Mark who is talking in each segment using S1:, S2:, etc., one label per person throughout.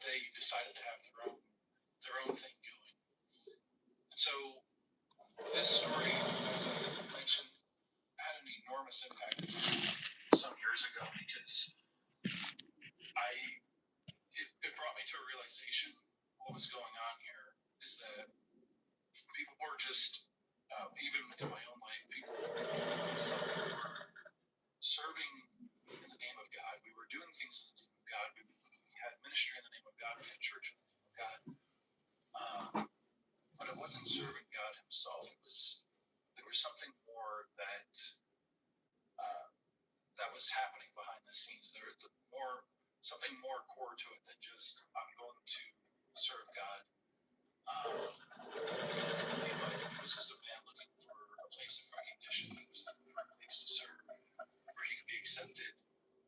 S1: but they decided to have their own thing going. And so this story, as I mentioned, had an enormous impact some years ago because it brought me to a realization. What was going on here is that people were just, even in my own life, people were serving in the name of God. We were doing things in the name of God. We had ministry in the name of God. We had church in the name of God. But it wasn't serving God Himself. There was something more that was happening behind the scenes. Something more core to it than just I'm going to serve God. It was just a man looking for a place of recognition. He was looking for a place to serve where he could be accepted.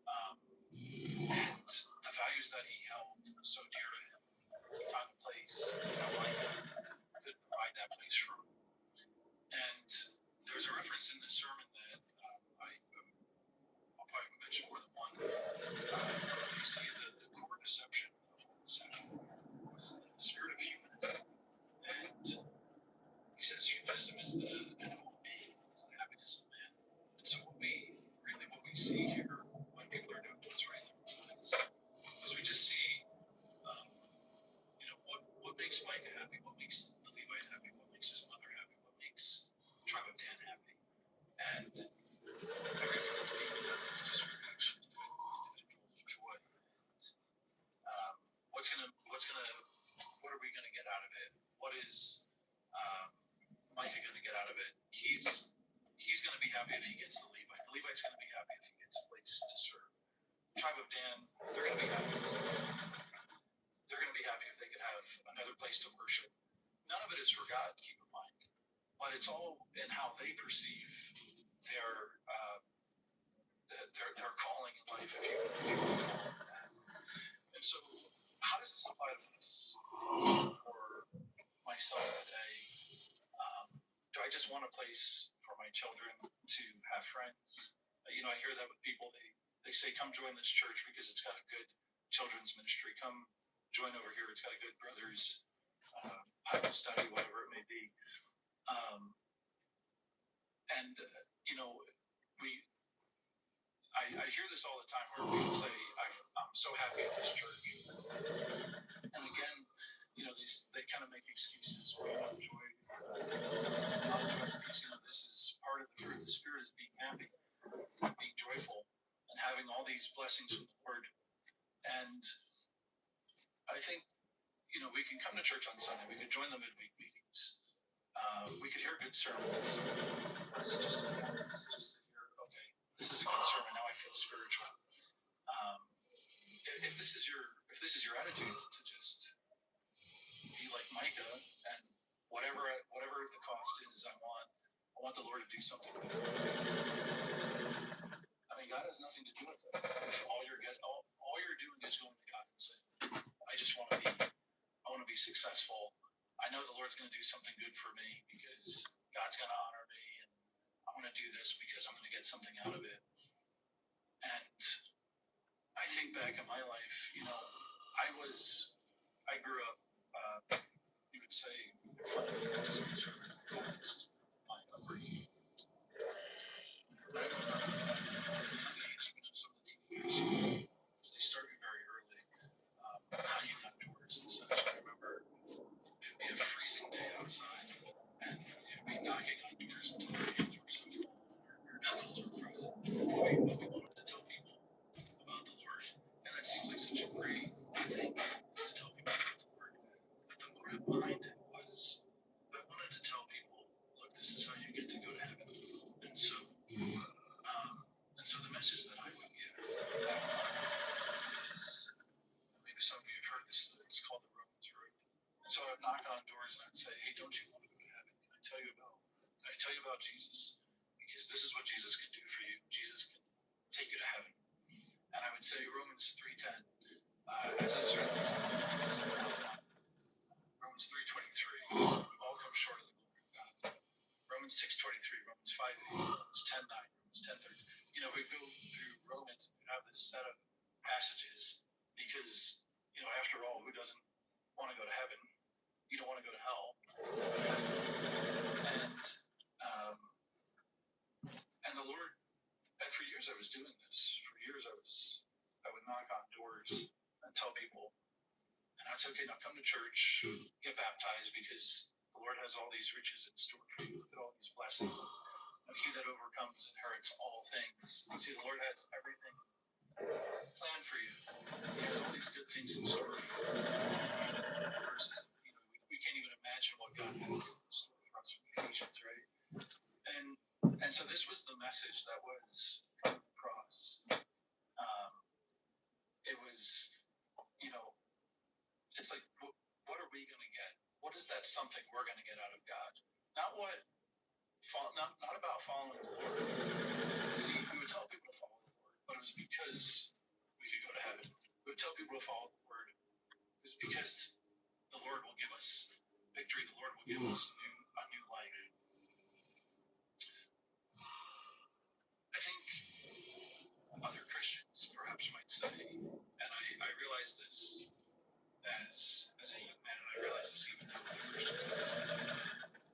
S1: And the values that he held so dear to him, he found a place that could provide that place for him. And there's a reference in this sermon that I'll probably mention more than one. You see the core deception of what was happening was the spirit of humanism. And he says humanism is the end of all being, is the happiness of man. And so what we see here when people are doing what's right in their lives is we just see, what makes Micah happy, what makes the Levite happy, what makes his mother happy, what makes the tribe of Dan happy. And everything that's being done is just for each individual's joy. And what are we gonna get out of it? What is Micah gonna get out of it? He's gonna be happy if he gets the Levite. The Levite's gonna be happy if he gets a place to serve. The tribe of Dan, they're gonna be happy. They're gonna be happy if they could have another place to worship. None of it is for God, keep in mind, but it's all in how they perceive their calling in life, if you want to call it that. And so, how does this apply to us? For myself today, do I just want a place for my children to have friends? I hear that with people. They say, "Come join this church because it's got a good children's ministry. Come join over here. It's got a good brothers Bible study, whatever it may be." I hear this all the time where people say, "I'm so happy at this church," and again, they kind of make excuses. Well, not enjoy because this is part of the fruit of the Spirit is being happy, being joyful, and having all these blessings from the Lord. And I think we can come to church on Sunday. We could join the midweek meetings. We could hear good sermons. Or is it just to hear, okay, this is a good sermon, now I feel spiritual. If this is your attitude to just be like Micah and whatever the cost is, I want the Lord to do something good. I mean, God has nothing to do with it. If all you're doing is going to God and saying, I want to be successful. I know the Lord's going to do something good for me because God's going to honor me, and I'm going to do this because I'm going to get something out of it. And I think back in my life, I grew up, you would say, conservative, focused, my upbringing. But I remember at a young age, even of some of the teenagers, because they started very early, hanging outdoors and such. I remember it'd be a freezing day outside, and you'd be knocking on doors until your hands were so cold and your knuckles were frozen. But we wanted to tell people about the Lord, and that seems like such a great thing, is to tell people about the Lord. But the motive behind it was, I wanted to tell people, look, this is how you get to go to heaven. And so the message that I would give is, maybe some of you have heard this, it's called the Romans Road. And so I'd knock on doors and I'd say, hey, don't you want to go to heaven? Can I tell you about Jesus? Because this is what Jesus can do for you. Jesus can take you to heaven. And I would say Romans 3:10, as it is written, Romans 3:23, we've all come short of the glory of God. Romans 6:23, Romans 5:8, Romans 10:9, Romans 10:13. We go through Romans and we have this set of passages because, after all, who doesn't want to go to heaven. You don't want to go to hell. And the Lord, and for years I was doing this. For years I would knock on doors and tell people, and I'd say, okay, now come to church, get baptized, because the Lord has all these riches in store for you. Look at all these blessings. And he that overcomes inherits all things. You see, the Lord has everything planned for you. He has all these good things in store for you. Versus, we can't even imagine what God has in store for us from Ephesians, right? And so this was the message that was from the cross. It was, it's like, what are we going to get? What is that something we're going to get out of God? Not about following the Lord. See, we would tell people to follow the Lord, but it was because we could go to heaven. We would tell people to follow the Word. It was because the Lord will give us victory. The Lord will give us a new life. I think other Christians perhaps might say, and I realize this as a young man, and I realize this even now with Christians might say,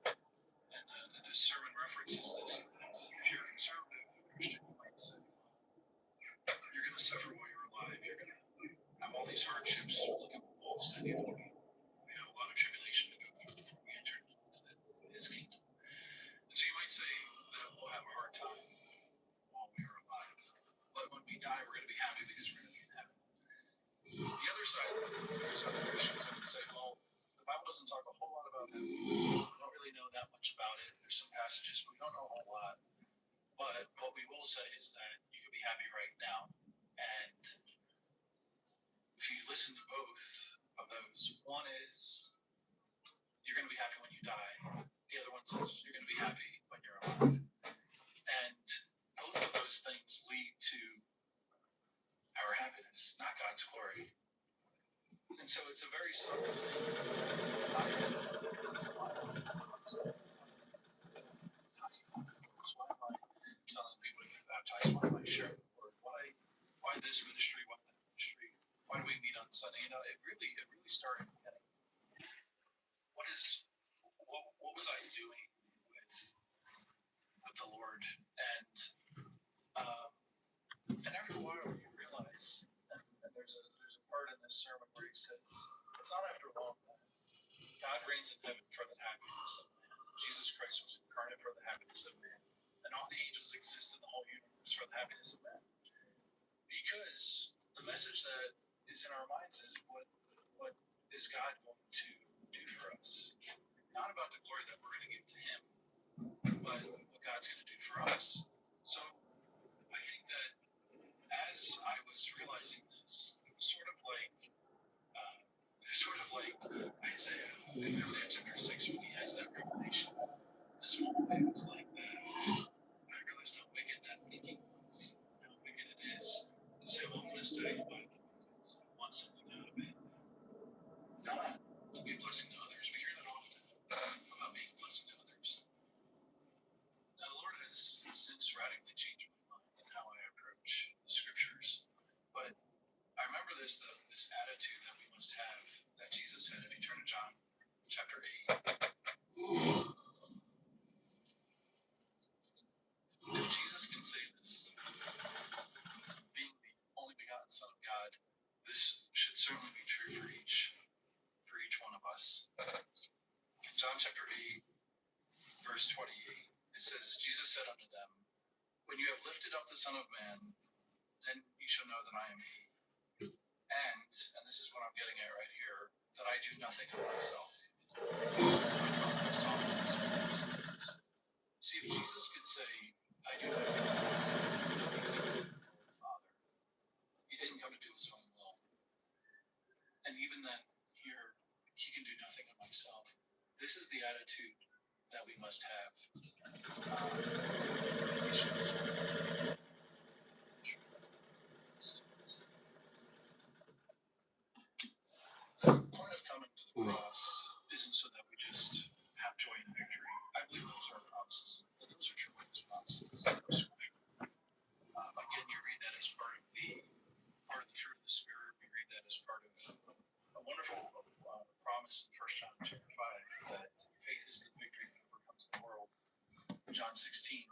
S1: and this sermon references this, that if you're a conservative Christian, you might say, you're going to suffer while you're alive. You're going to have all these hardships. Look at what Paul said, we have a lot of tribulation to go through before we enter into his kingdom. And so you might say that we'll have a hard time while we are alive. But when we die, we're going to be happy because we're going to be in heaven. The other side, there's other Christians that would say, well, the Bible doesn't talk a whole lot about heaven. We don't really know that much about it. There's some passages, but we don't know a whole lot. But what we will say is that you can be happy right now. And if you listen to both of those, one is you're going to be happy when you die. The other one says you're going to be happy when you're alive. And both of those things lead to our happiness, not God's glory. And so it's a very subtle thing. Why am I telling people to get baptized? Why am I sharing the word? Why this ministry? Why that ministry? Why do we meet on Sunday? It really started getting. What was I doing with the Lord? And after a while you realize, and there's a part in this sermon where he says, it's not after long that God reigns in heaven for the happiness of man. Jesus Christ was incarnate for the happiness of man. And all the angels exist in the whole universe for the happiness of man. Because the message that is in our minds is what is God going to do for us? Not about the glory that we're going to give to him, but what God's going to do for us. So I think that as I was realizing this, it was sort of like Isaiah chapter 6, when he has that revelation. The small way was like that. I realized how wicked that thinking was, how wicked it is to say, well, I'm going to study the Bible because I want something out of it. Not to be a blessing to others. We hear that often about being a blessing to others. Now, the Lord has since radically changed my mind in how I approach the scriptures. But I remember this attitude that we must have, that Jesus had. If you turn to John chapter 8. If Jesus can say this, being the only begotten Son of God, this should certainly be true for each one of us. In John chapter 8, verse 28, it says, Jesus said unto them, when you have lifted up the Son of Man, then you shall know that I am he. And this is what I'm getting at right here, that I do nothing of myself. See, if Jesus could say, I do nothing of myself, Father, he didn't come to do his own will. And even then, here, he can do nothing of myself. This is the attitude that we must have. The point of coming to the cross isn't so that we just have joy and victory. I believe those are promises. Those are tremendous promises of Scripture. Again, you read that as part of the fruit of the Spirit. We read that as part of a wonderful the promise in First John chapter 5 that faith is the victory that overcomes the world. John 16